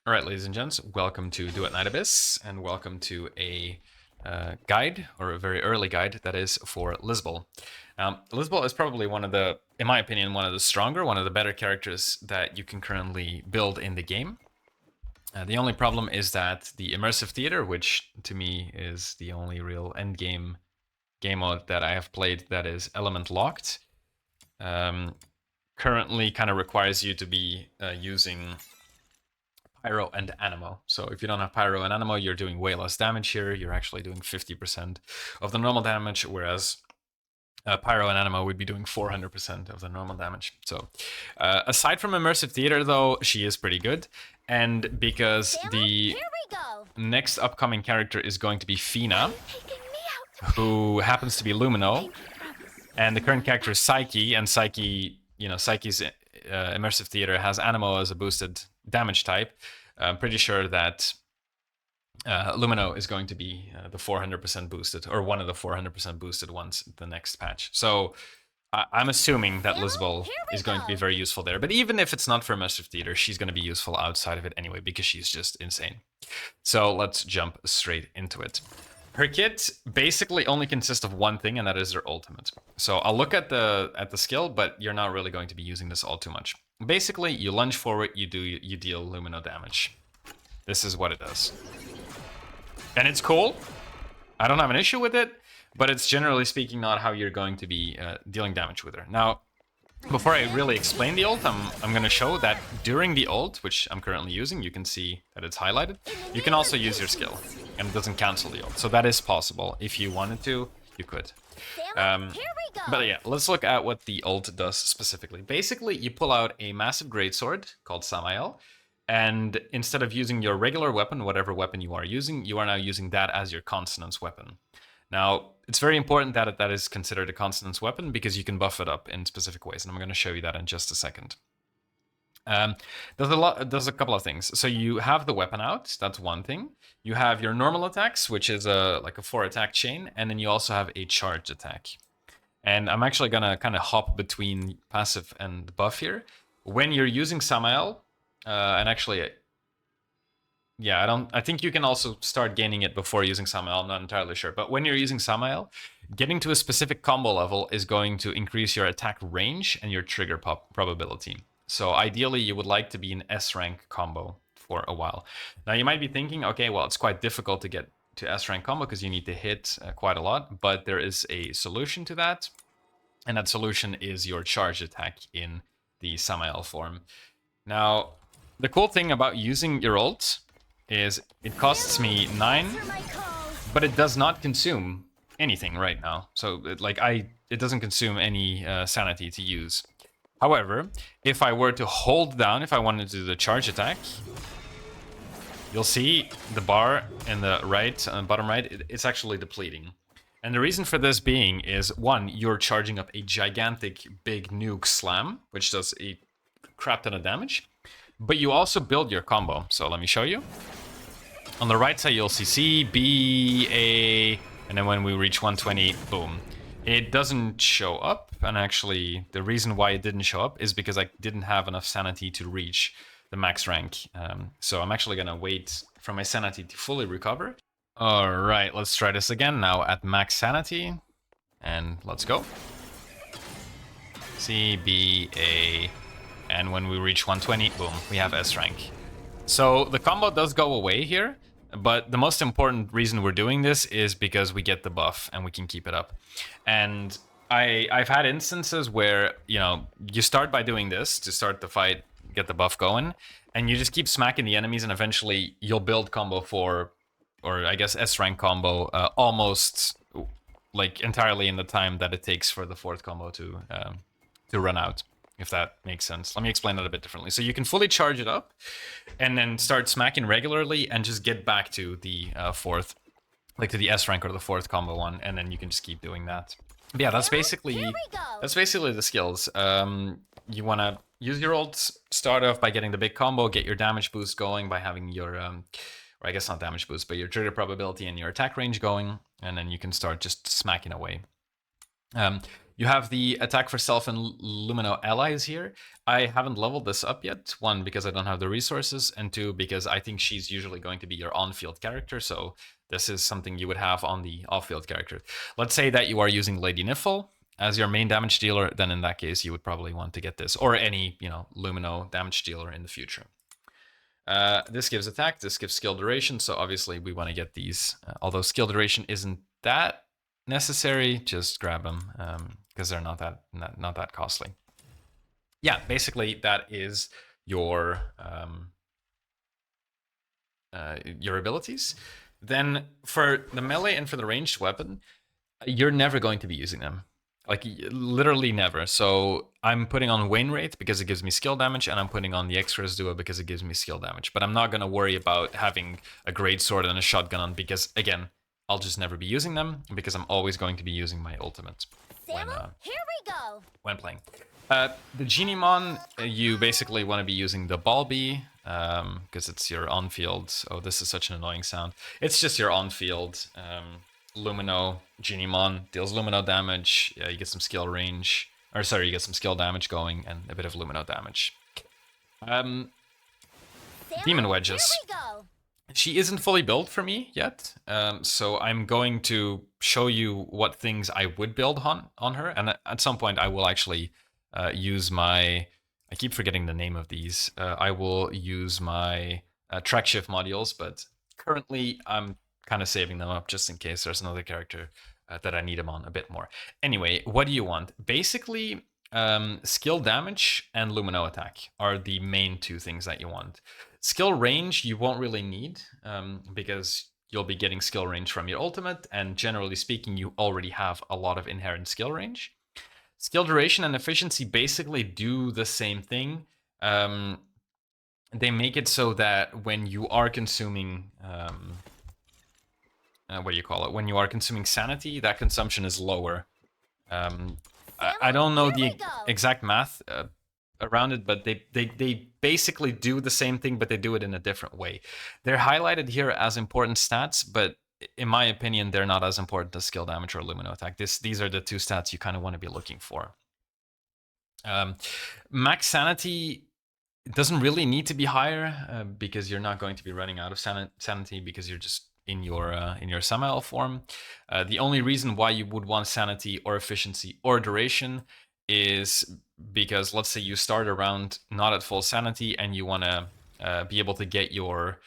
All right, ladies and gents, welcome to Duet Night Abyss, and welcome to a guide, or a very early guide, that is for Lisbol. Lisbol is probably one of the, in my opinion, one of the stronger, one of the better characters that you can currently build in the game. The only problem is that the Immersive Theater, which to me is the only real endgame game mode that I have played that is element locked, currently kind of requires you to be using Pyro and Animo. So if you don't have Pyro and Animo, you're doing way less damage here. You're actually doing 50% of the normal damage, whereas Pyro and Animo would be doing 400% of the normal damage. So aside from Immersive Theater, though, she is pretty good. And because the next upcoming character is going to be Fina, who happens to be Lumino, and the current character is Psyche, and Psyche, Psyche's Immersive Theater has Animo as a boosted damage type. I'm pretty sure that Lumino is going to be the 400% boosted, or one of the 400% boosted ones the next patch. So I'm assuming that Lisbell is going to be very useful there. But even if it's not for Immersive Theater, she's going to be useful outside of it anyway, because she's just insane. So let's jump straight into it. Her kit basically only consists of one thing, and that is her ultimate. So I'll look at the skill, but you're not really going to be using this all too much. Basically, you lunge forward, you deal Lumino damage. This is what it does. And it's cool. I don't have an issue with it, but it's generally speaking not how you're going to be dealing damage with her. Now, before I really explain the ult, I'm going to show that during the ult, which I'm currently using, you can see that it's highlighted. You can also use your skill, and it doesn't cancel the ult. So that is possible. If you wanted to, you could. But yeah, let's look at what the ult does specifically. Basically, you pull out a massive greatsword called Samael, and instead of using your regular weapon, whatever weapon you are using, you are now using that as your consonance weapon. Now, it's very important that that is considered a consonance weapon, because you can buff it up in specific ways, and I'm going to show you that in just a second. There's a couple of things. So you have the weapon out, that's one thing. You have your normal attacks, which is like a 4-attack chain, and then you also have a charged attack. And I'm actually going to kind of hop between passive and buff here. When you're using Samael, and actually, yeah, I think you can also start gaining it before using Samael, I'm not entirely sure. But when you're using Samael, getting to a specific combo level is going to increase your attack range and your trigger probability. So ideally, you would like to be an S-rank combo for a while. Now, you might be thinking, okay, well, it's quite difficult to get to S-rank combo because you need to hit quite a lot, but there is a solution to that, and that solution is your charge attack in the Samael form. Now, the cool thing about using your ult is it costs me 9, but it does not consume anything right now. So it doesn't consume any sanity to use. However, if I were to hold down, if I wanted to do the charge attack, you'll see the bar in the right, bottom right, it's actually depleting. And the reason for this being is, one, you're charging up a gigantic big nuke slam, which does a crap ton of damage, but you also build your combo. So let me show you. On the right side, you'll see C, B, A, and then when we reach 120, boom. It doesn't show up, and actually, the reason why it didn't show up is because I didn't have enough sanity to reach the max rank. So I'm actually gonna wait for my sanity to fully recover. All right, let's try this again now at max sanity, and let's go. C, B, A, and when we reach 120, boom, we have S rank. So the combo does go away here, but the most important reason we're doing this is because we get the buff and we can keep it up. And I've had instances where, you start by doing this to start the fight, get the buff going, and you just keep smacking the enemies, and eventually you'll build combo 4, or I guess S-rank combo, almost like entirely in the time that it takes for the 4th combo to run out, if that makes sense. Let me explain that a bit differently. So you can fully charge it up and then start smacking regularly and just get back to the 4th, like to the S rank or the 4th combo one, and then you can just keep doing that. But yeah, that's basically the skills. You want to use your ult, start off by getting the big combo, get your damage boost going by having your, or I guess not damage boost, but your trigger probability and your attack range going, and then you can start just smacking away. You have the attack for self and Lumino allies here. I haven't leveled this up yet. One, because I don't have the resources, and two, because I think she's usually going to be your on-field character, so this is something you would have on the off-field character. Let's say that you are using Lady Niffle as your main damage dealer, then in that case you would probably want to get this, or any, Lumino damage dealer in the future. This gives attack, this gives skill duration, so obviously we want to get these. Although skill duration isn't that necessary, just grab them because they're not that costly. Yeah, basically that is your abilities. Then for the melee and for the ranged weapon, you're never going to be using them. Like, literally never. So I'm putting on Wayne Rate because it gives me skill damage, and I'm putting on the Extras Duo because it gives me skill damage. But I'm not going to worry about having a great sword and a shotgun on because, again, I'll just never be using them because I'm always going to be using my ultimate here we go. When playing. The Genimon, you basically want to be using the Balby because it's your on-field. Oh, this is such an annoying sound. It's just your on-field Lumino Genimon, deals Lumino damage. Yeah, you get some skill range. Or sorry, you get some skill damage going and a bit of Lumino damage. Demon Wedges. Here we go. She isn't fully built for me yet, so I'm going to show you what things I would build on her, and at some point I will actually use my... I keep forgetting the name of these. I will use my track shift modules, but currently I'm kind of saving them up just in case there's another character that I need them on a bit more. Anyway, what do you want? Basically, skill damage and Lumino attack are the main two things that you want. Skill range you won't really need because you'll be getting skill range from your ultimate, and generally speaking, you already have a lot of inherent skill range. Skill duration and efficiency basically do the same thing. They make it so that when you are consuming... what do you call it? When you are consuming sanity, that consumption is lower. I don't know the exact math around it, but they basically do the same thing, but they do it in a different way. They're highlighted here as important stats, but in my opinion, they're not as important as skill damage or Lumino attack. These are the two stats you kind of want to be looking for. Max sanity doesn't really need to be higher because you're not going to be running out of sanity because you're just in your Samael form. The only reason why you would want sanity or efficiency or duration is because, let's say you start a round not at full sanity and you want to be able to get your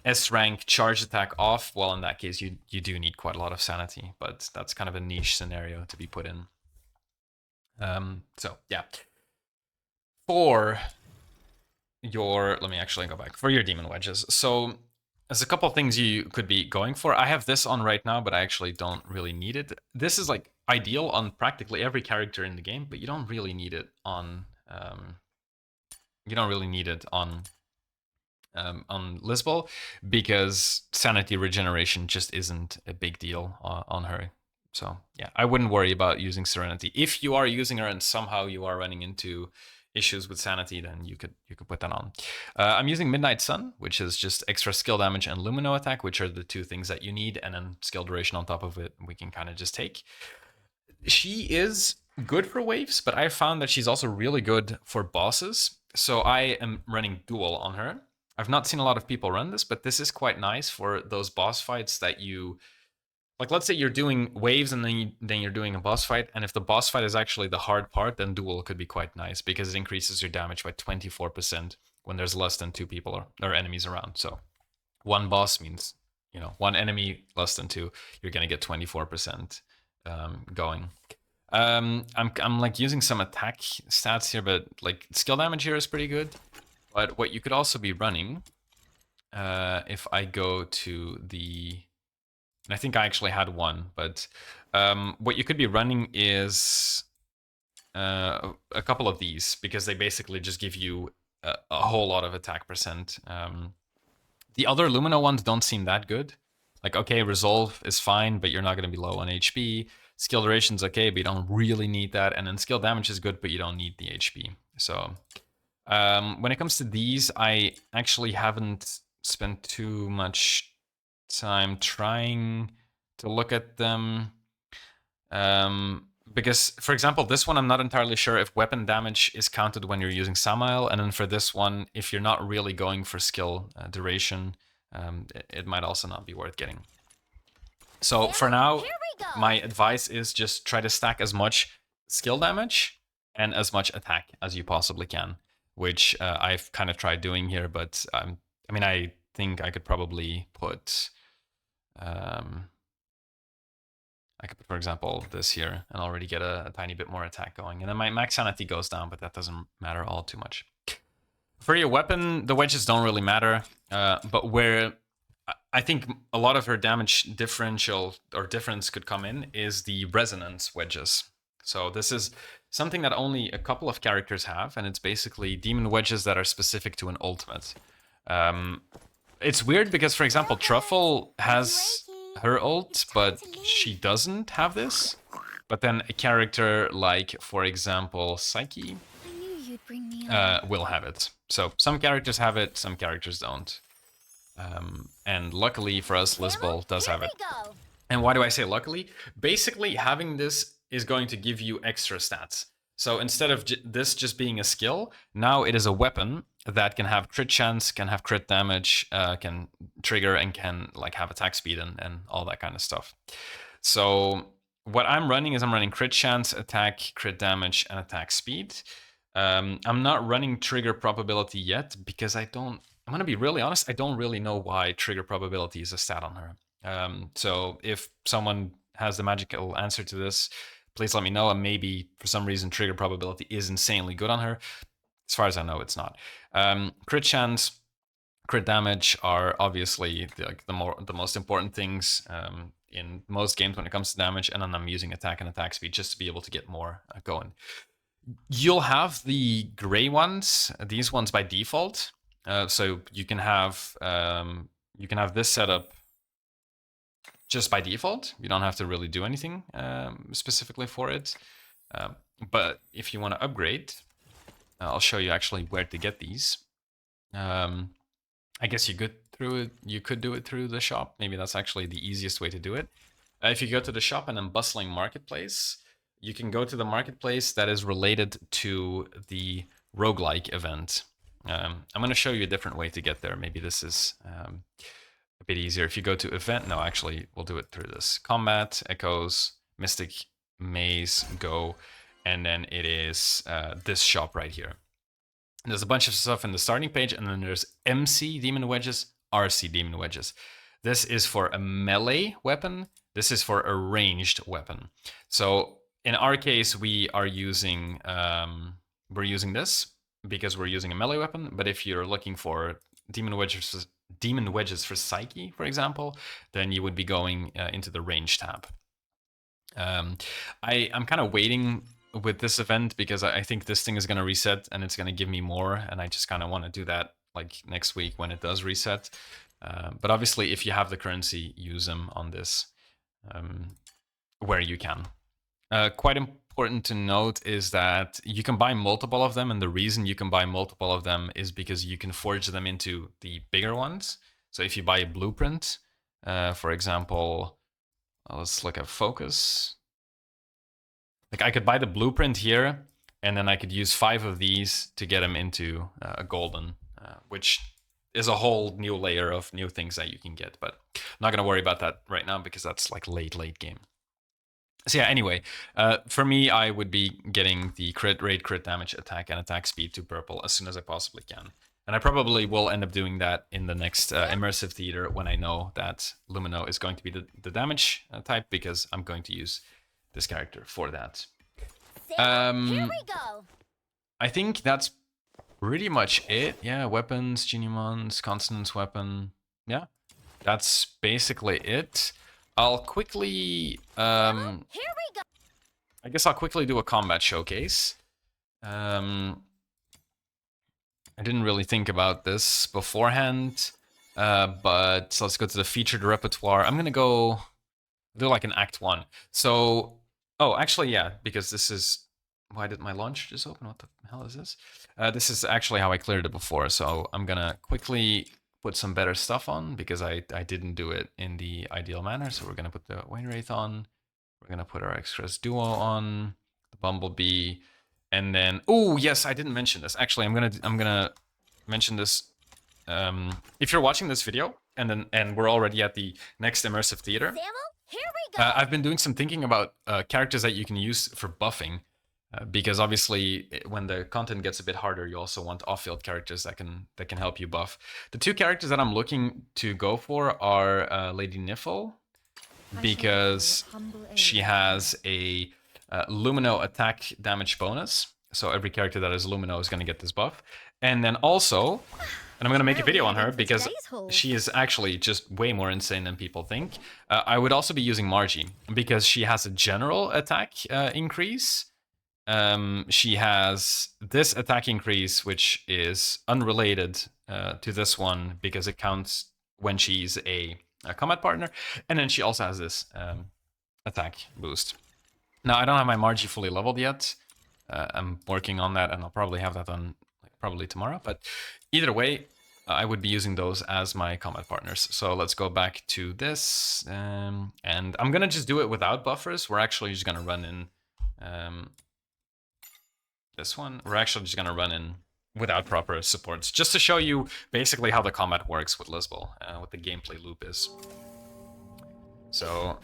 S rank charge attack off. Well, in that case, you do need quite a lot of sanity, but that's kind of a niche scenario to be put in. So yeah, for your... let me actually go back. For your Demon Wedges, so there's a couple of things you could be going for. I have this on right now, but I actually don't really need it. This is like ideal on practically every character in the game, but you don't really need it on Lisbol because sanity regeneration just isn't a big deal on her. So yeah, I wouldn't worry about using Serenity. If you are using her and somehow you are running into issues with sanity, then you could put that on. I'm using Midnight Sun, which is just extra skill damage and Lumino attack, which are the two things that you need, and then skill duration on top of it we can kind of just take. She is good for waves, but I found that she's also really good for bosses, so I am running dual on her. I've not seen a lot of people run this, but this is quite nice for those boss fights that you... like, let's say you're doing waves and then you're doing a boss fight, and if the boss fight is actually the hard part, then dual could be quite nice because it increases your damage by 24% when there's less than 2 people or enemies around. So one boss means, one enemy less than 2, you're gonna get 24% going. I'm like using some attack stats here, but like skill damage here is pretty good. But what you could also be running, if I go to the... and I think I actually had one, but what you could be running is a couple of these, because they basically just give you a whole lot of attack percent. The other Lumino ones don't seem that good. Like, okay, Resolve is fine, but you're not going to be low on HP. Skill Duration's okay, but you don't really need that. And then Skill Damage is good, but you don't need the HP. So when it comes to these, I actually haven't spent too much time trying to look at them. because, for example, this one I'm not entirely sure if weapon damage is counted when you're using Samael, and then for this one, if you're not really going for skill duration, it might also not be worth getting. So for now, my advice is just try to stack as much skill damage and as much attack as you possibly can, which I've kind of tried doing here, but I mean, I think I could probably put, for example, this here and already get a tiny bit more attack going. And then my max sanity goes down, but that doesn't matter all too much. For your weapon, the wedges don't really matter, but where I think a lot of her damage differential or difference could come in is the resonance wedges. So this is something that only a couple of characters have, and it's basically demon wedges that are specific to an ultimate. It's weird because, for example, Truffle has her ult, but she doesn't have this. But then a character like, for example, Psyche will have it. So some characters have it, some characters don't. And luckily for us, Lisbol does have it. And why do I say luckily? Basically, having this is going to give you extra stats. So instead of this just being a skill, now it is a weapon that can have crit chance, can have crit damage, can trigger, and can like have attack speed and all that kind of stuff. So what I'm running is I'm running crit chance, attack, crit damage, and attack speed. I'm not running trigger probability yet because I'm going to be really honest, I don't really know why trigger probability is a stat on her. So if someone has the magical answer to this, please let me know, and maybe for some reason trigger probability is insanely good on her. As far as I know, it's not. Crit chance, crit damage are obviously the most important things in most games when it comes to damage, and then I'm using attack and attack speed just to be able to get more going. You'll have the gray ones, these ones by default. So you can have this setup just by default. You don't have to really do anything specifically for it. But if you want to upgrade, I'll show you actually where to get these. I guess you could do it through the shop. Maybe that's actually the easiest way to do it. If you go to the shop and then bustling marketplace, you can go to the marketplace that is related to the roguelike event. I'm going to show you a different way to get there. Maybe this is a bit easier. If you go to event, no, actually, we'll do it through this. Combat, Echoes, Mystic, Maze, Go, and then it is this shop right here. And there's a bunch of stuff in the starting page, and then there's MC Demon Wedges, RC Demon Wedges. This is for a melee weapon. This is for a ranged weapon. So in our case, we are using this because we're using a melee weapon. But if you're looking for demon wedges for Psyche, for example, then you would be going into the range tab. I'm kind of waiting with this event because I think this thing is going to reset and it's going to give me more, and I just kind of want to do that like next week when it does reset. But obviously, if you have the currency, use them on this where you can. Quite important to note is that you can buy multiple of them, and the reason you can buy multiple of them is because you can forge them into the bigger ones. So if you buy a blueprint, for example, let's look at focus. Like I could buy the blueprint here, and then I could use 5 of these to get them into a golden, which is a whole new layer of new things that you can get. But I'm not going to worry about that right now because that's like late game. So yeah, anyway, for me, I would be getting the crit rate, crit damage, attack, and attack speed to purple as soon as I possibly can. And I probably will end up doing that in the next immersive theater when I know that Lumino is going to be the damage type, because I'm going to use this character for that. Here we go. I think that's pretty much it. Yeah, weapons, Genimons, Consonance weapon. Yeah, that's basically it. I'll quickly, Here we go. I guess I'll quickly do a combat showcase. I didn't really think about this beforehand, but let's go to the featured repertoire. I'm gonna go do like an act 1. So, oh, actually, yeah, because this is, why did my launch just open? What the hell is this? This is actually how I cleared it before. So I'm gonna quickly put some better stuff on because I didn't do it in the ideal manner. So we're gonna put the Wainwraith on. We're gonna put our Express Duo on the Bumblebee, and then oh yes, I didn't mention this. Actually, I'm gonna mention this. If you're watching this video and we're already at the next immersive theater, Here we go. I've been doing some thinking about characters that you can use for buffing, because obviously when the content gets a bit harder, you also want off-field characters that can help you buff. The two characters that I'm looking to go for are Lady Niffle, because she has a Lumino attack damage bonus. So every character that is Lumino is going to get this buff. And then also, and I'm going to make a video on her because she is actually just way more insane than people think. I would also be using Margie because she has a general attack increase. She has this attack increase, which is unrelated to this one because it counts when she's a combat partner. And then she also has this attack boost. Now, I don't have my Margie fully leveled yet. I'm working on that, and I'll probably have that done probably tomorrow. But either way, I would be using those as my combat partners. So let's go back to this. And I'm going to just do it without buffers. We're actually just going to run in this one. We're actually just going to run in without proper supports, just to show you basically how the combat works with Lisbol, what the gameplay loop is. So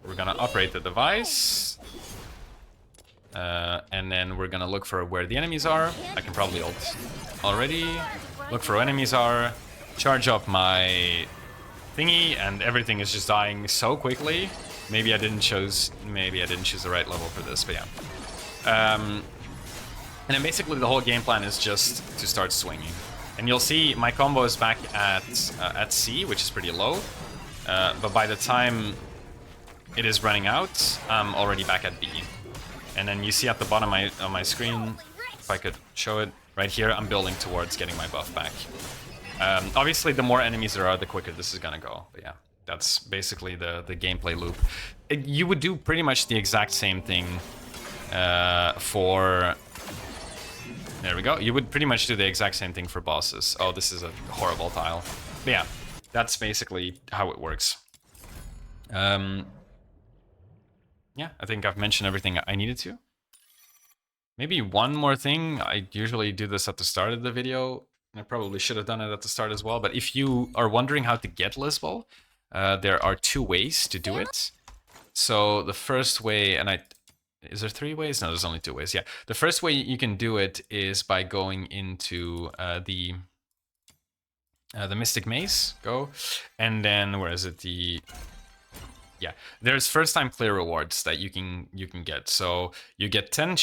we're going to operate the device. And then we're gonna look for where the enemies are. I can probably ult already. Look for where enemies are. Charge up my thingy, and everything is just dying so quickly. Maybe I didn't choose the right level for this, but yeah. And then basically the whole game plan is just to start swinging. And you'll see my combo is back at C, which is pretty low. But by the time it is running out, I'm already back at B. And then you see at the bottom of my screen, if I could show it, right here, I'm building towards getting my buff back. Obviously, the more enemies there are, the quicker this is gonna go. But yeah, that's basically the gameplay loop. You would do pretty much the exact same thing for... There we go. You would pretty much do the exact same thing for bosses. Oh, this is a horrible tile. But yeah, that's basically how it works. Yeah, I think I've mentioned everything I needed to. Maybe one more thing. I usually do this at the start of the video. I probably should have done it at the start as well. But if you are wondering how to get Lisbol, there are 2 ways to do it. So the first way, and is there 3 ways? No, there's only 2 ways. Yeah, the first way you can do it is by going into the Mystic Maze. Go, and then where is it? Yeah, there's first time clear rewards that you can get. So you get 10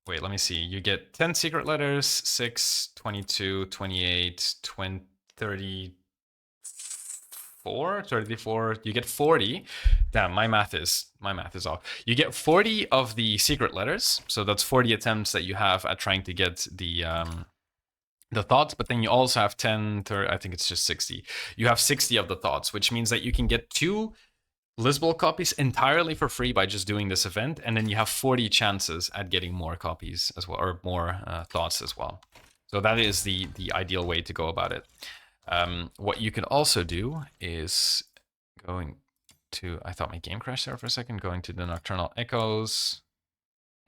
wait, let me see. You get 10 secret letters, 6, 22, 28, 20, 34, 34. You get 40. Damn, my math is off. You get 40 of the secret letters. So that's 40 attempts that you have at trying to get the thoughts, but then you also have 10, I think it's just 60. You have 60 of the thoughts, which means that you can get 2 Lisbol copies entirely for free by just doing this event, and then you have 40 chances at getting more copies as well, or more thoughts as well. So that is the ideal way to go about it. What you can also do is going to, I thought my game crashed there for a second, going to the Nocturnal Echoes,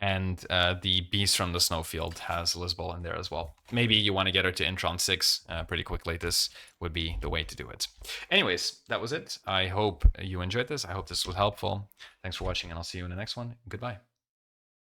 and the Beast from the Snowfield has Lisbol in there as well. Maybe you want to get her to Intron 6 pretty quickly. This would be the way to do it. Anyways, that was it. I hope you enjoyed this. I hope this was helpful. Thanks for watching, and I'll see you in the next one. Goodbye.